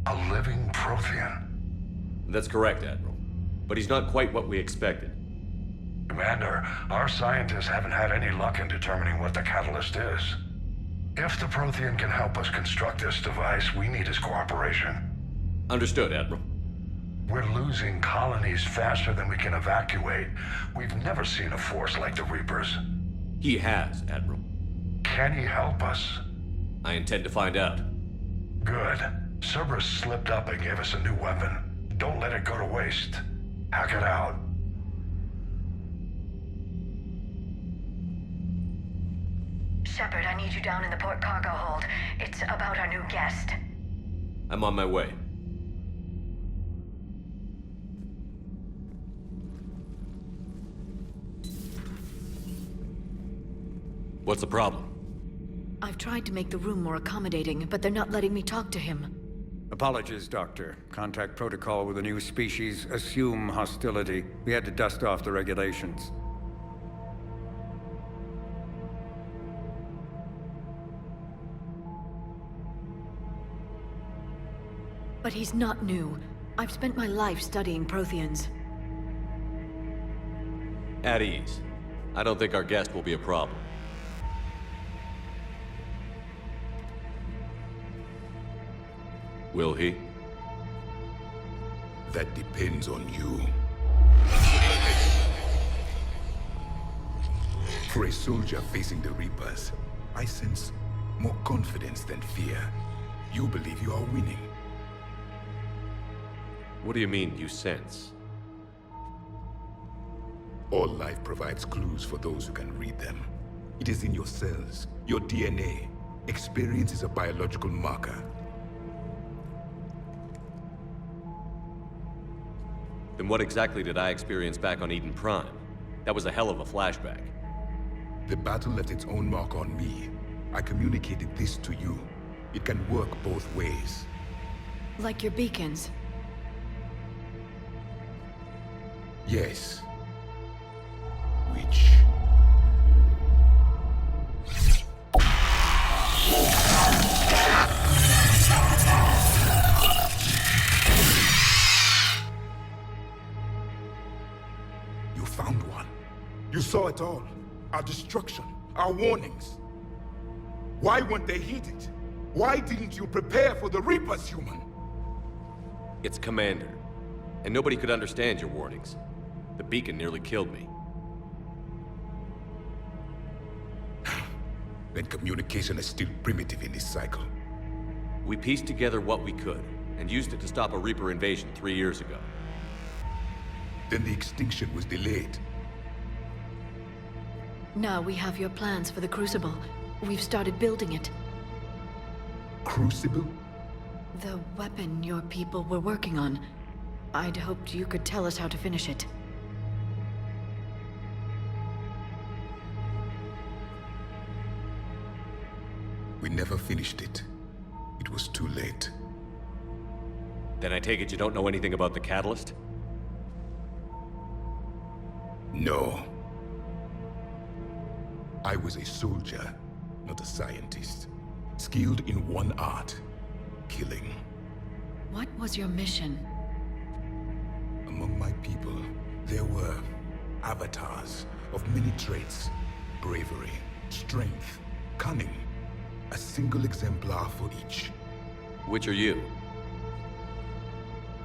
A living Prothean. That's correct, Admiral. But he's not quite what we expected. Commander, our scientists haven't had any luck in determining what the catalyst is. If the Prothean can help us construct this device, we need his cooperation. Understood, Admiral. We're losing colonies faster than we can evacuate. We've never seen a force like the Reapers. He has, Admiral. Can he help us? I intend to find out. Good. Cerberus slipped up and gave us a new weapon. Don't let it go to waste. Hack it out. Shepard, I need you down in the port cargo hold. It's about our new guest. I'm on my way. What's the problem? I've tried to make the room more accommodating, but they're not letting me talk to him. Apologies, Doctor. Contact protocol with a new species. Assume hostility. We had to dust off the regulations. But he's not new. I've spent my life studying Protheans. At ease. I don't think our guest will be a problem. Will he? That depends on you. For a soldier facing the Reapers, I sense more confidence than fear. You believe you are winning. What do you mean, you sense? All life provides clues for those who can read them. It is in your cells, your DNA. Experience is a biological marker. Then what exactly did I experience back on Eden Prime? That was a hell of a flashback. The battle left its own mark on me. I communicated this to you. It can work both ways. Like your beacons. Yes. Which... You found one. You saw it all. Our destruction, our warnings. Why weren't they heeded? Why didn't you prepare for the Reapers, human? It's Commander. And nobody could understand your warnings. The beacon nearly killed me. Then communication is still primitive in this cycle. We pieced together what we could, and used it to stop a Reaper invasion 3 years ago. Then the extinction was delayed. Now we have your plans for the Crucible. We've started building it. Crucible? The weapon your people were working on. I'd hoped you could tell us how to finish it. We never finished it. It was too late. Then I take it you don't know anything about the catalyst? No. I was a soldier, not a scientist. Skilled in one art, killing. What was your mission? Among my people, there were avatars of many traits. Bravery, strength, cunning. A single exemplar for each. Which are you?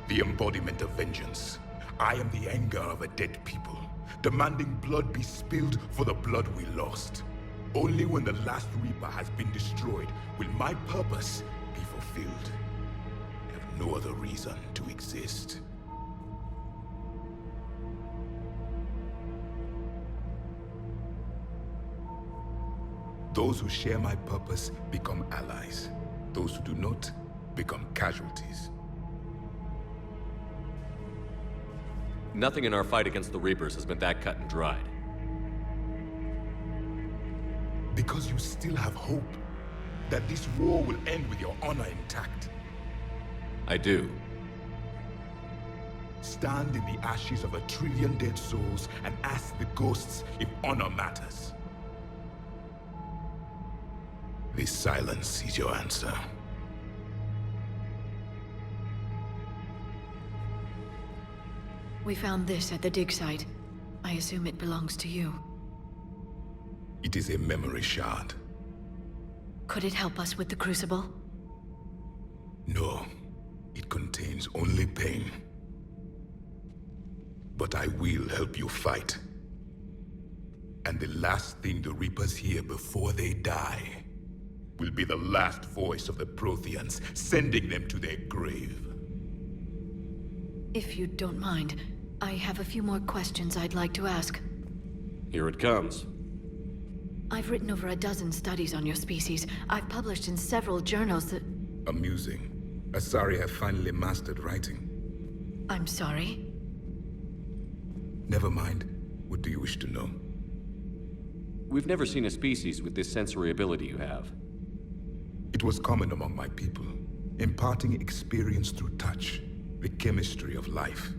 The embodiment of vengeance. I am the anger of a dead people, demanding blood be spilled for the blood we lost. Only when the last Reaper has been destroyed will my purpose be fulfilled. I have no other reason to exist. Those who share my purpose become allies. Those who do not become casualties. Nothing in our fight against the Reapers has been that cut and dried. Because you still have hope that this war will end with your honor intact. I do. Stand in the ashes of 1 trillion dead souls and ask the ghosts if honor matters. This silence is your answer. We found this at the dig site. I assume it belongs to you. It is a memory shard. Could it help us with the Crucible? No, it contains only pain. But I will help you fight. And the last thing the Reapers hear before they die will be the last voice of the Protheans, sending them to their grave. If you don't mind, I have a few more questions I'd like to ask. Here it comes. I've written over a dozen studies on your species. I've published in several journals that... Amusing. Asari have finally mastered writing. I'm sorry? Never mind. What do you wish to know? We've never seen a species with this sensory ability you have. It was common among my people, imparting experience through touch, the chemistry of life.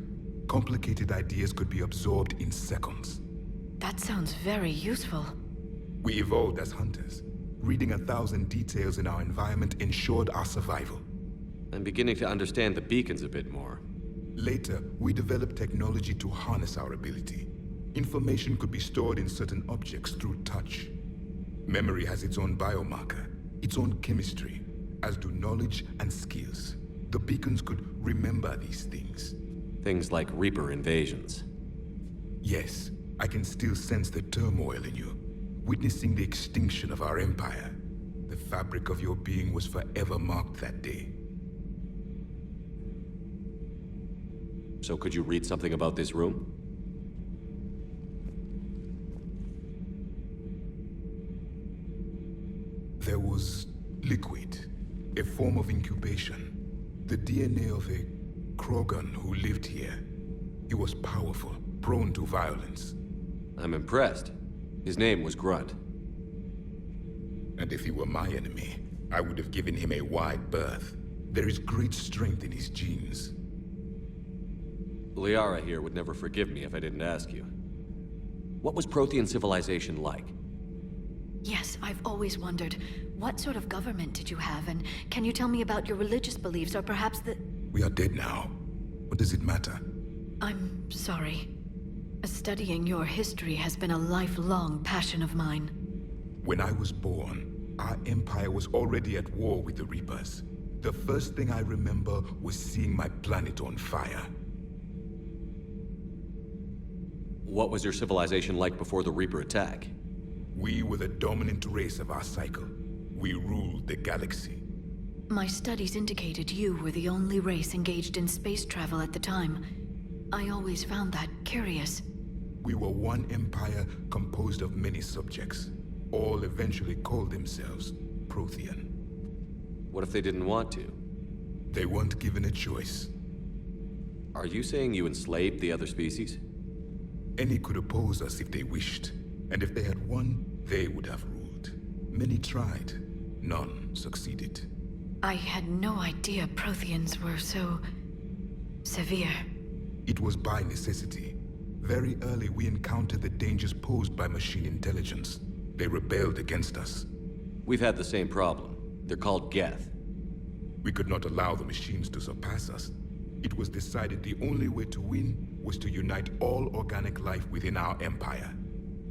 Complicated ideas could be absorbed in seconds. That sounds very useful. We evolved as hunters. Reading 1,000 details in our environment ensured our survival. I'm beginning to understand the beacons a bit more. Later, we developed technology to harness our ability. Information could be stored in certain objects through touch. Memory has its own biomarker, its own chemistry, as do knowledge and skills. The beacons could remember these things. Things like Reaper invasions. Yes, I can still sense the turmoil in you, witnessing the extinction of our empire. The fabric of your being was forever marked that day. So could you read something about this room? There was liquid, a form of incubation. The DNA of a Krogan who lived here. He was powerful, prone to violence. I'm impressed. His name was Grunt. And if he were my enemy, I would have given him a wide berth. There is great strength in his genes. Liara here would never forgive me if I didn't ask you. What was Prothean civilization like? Yes, I've always wondered, what sort of government did you have, and can you tell me about your religious beliefs, or perhaps the... We are dead now. What does it matter? I'm sorry. Studying your history has been a lifelong passion of mine. When I was born, our empire was already at war with the Reapers. The first thing I remember was seeing my planet on fire. What was your civilization like before the Reaper attack? We were the dominant race of our cycle. We ruled the galaxy. My studies indicated you were the only race engaged in space travel at the time. I always found that curious. We were one empire composed of many subjects. All eventually called themselves Prothean. What if they didn't want to? They weren't given a choice. Are you saying you enslaved the other species? Any could oppose us if they wished. And if they had won, they would have ruled. Many tried. None succeeded. I had no idea Protheans were so... severe. It was by necessity. Very early we encountered the dangers posed by machine intelligence. They rebelled against us. We've had the same problem. They're called Geth. We could not allow the machines to surpass us. It was decided the only way to win was to unite all organic life within our empire.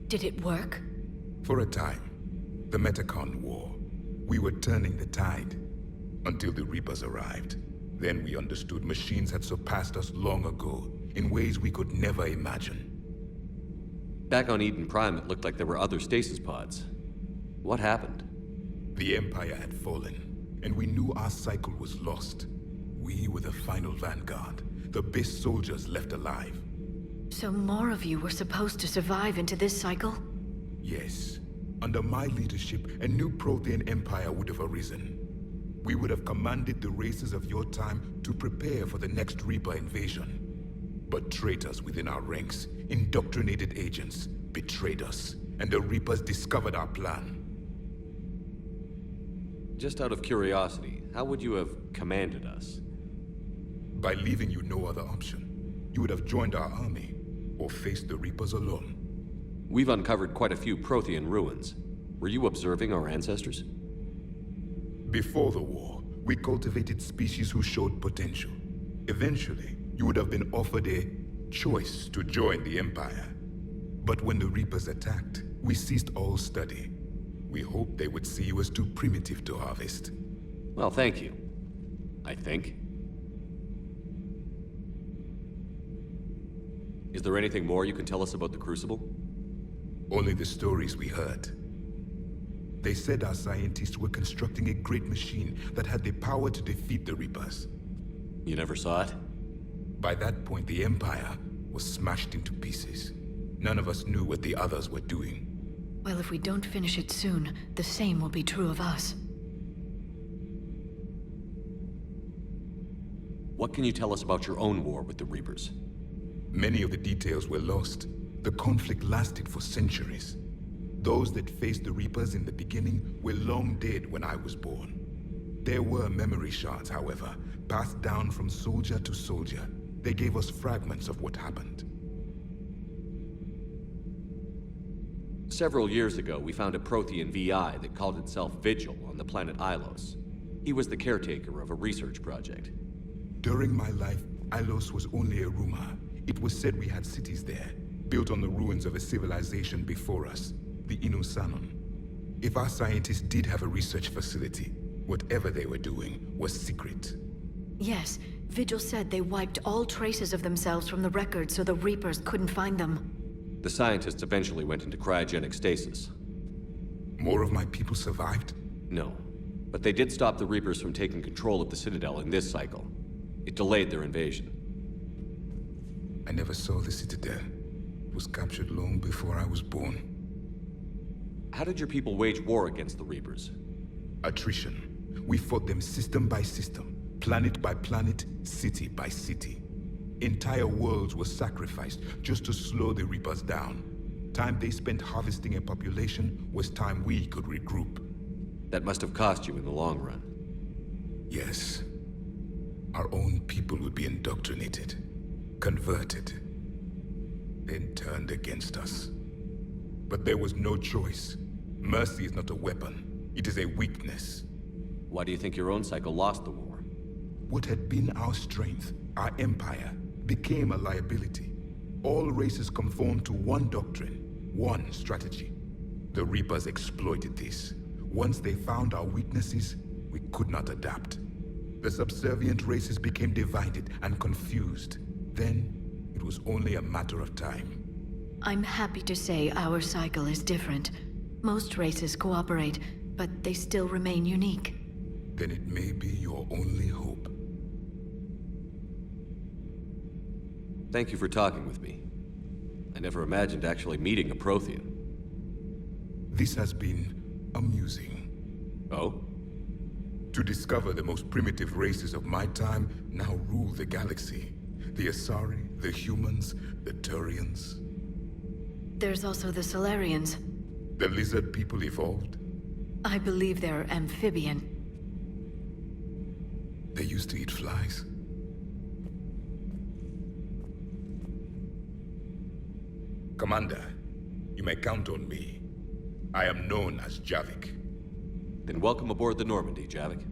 Did it work? For a time. The Metacon War. We were turning the tide. Until the Reapers arrived. Then we understood machines had surpassed us long ago, in ways we could never imagine. Back on Eden Prime, it looked like there were other stasis pods. What happened? The Empire had fallen, and we knew our cycle was lost. We were the final vanguard, the best soldiers left alive. So more of you were supposed to survive into this cycle? Yes. Under my leadership, a new Prothean empire would have arisen. We would have commanded the races of your time to prepare for the next Reaper invasion. But traitors within our ranks, indoctrinated agents, betrayed us, and the Reapers discovered our plan. Just out of curiosity, how would you have commanded us? By leaving you no other option. You would have joined our army, or faced the Reapers alone. We've uncovered quite a few Prothean ruins. Were you observing our ancestors? Before the war, we cultivated species who showed potential. Eventually, you would have been offered a choice to join the Empire. But when the Reapers attacked, we ceased all study. We hoped they would see you as too primitive to harvest. Well, thank you. I think. Is there anything more you can tell us about the Crucible? Only the stories we heard. They said our scientists were constructing a great machine that had the power to defeat the Reapers. You never saw it? By that point, the Empire was smashed into pieces. None of us knew what the others were doing. Well, if we don't finish it soon, the same will be true of us. What can you tell us about your own war with the Reapers? Many of the details were lost. The conflict lasted for centuries. Those that faced the Reapers in the beginning were long dead when I was born. There were memory shards, however, passed down from soldier to soldier. They gave us fragments of what happened. Several years ago, we found a Prothean VI that called itself Vigil on the planet Ilos. He was the caretaker of a research project. During my life, Ilos was only a rumor. It was said we had cities there, built on the ruins of a civilization before us, the Inusanon. If our scientists did have a research facility, whatever they were doing was secret. Yes, Vigil said they wiped all traces of themselves from the records so the Reapers couldn't find them. The scientists eventually went into cryogenic stasis. More of my people survived? No, but they did stop the Reapers from taking control of the Citadel in this cycle. It delayed their invasion. I never saw the Citadel. It was captured long before I was born. How did your people wage war against the Reapers? Attrition. We fought them system by system, planet by planet, city by city. Entire worlds were sacrificed just to slow the Reapers down. Time they spent harvesting a population was time we could regroup. That must have cost you in the long run. Yes. Our own people would be indoctrinated, converted, then turned against us. But there was no choice. Mercy is not a weapon. It is a weakness. Why do you think your own cycle lost the war? What had been our strength, our empire, became a liability. All races conformed to one doctrine, one strategy. The Reapers exploited this. Once they found our weaknesses, we could not adapt. The subservient races became divided and confused. Then, it was only a matter of time. I'm happy to say our cycle is different. Most races cooperate, but they still remain unique. Then it may be your only hope. Thank you for talking with me. I never imagined actually meeting a Prothean. This has been amusing. Oh? To discover the most primitive races of my time now rule the galaxy. The Asari, the humans, the Turians. There's also the Solarians. The lizard people evolved. I believe they're amphibian. They used to eat flies. Commander, you may count on me. I am known as Javik. Then welcome aboard the Normandy, Javik.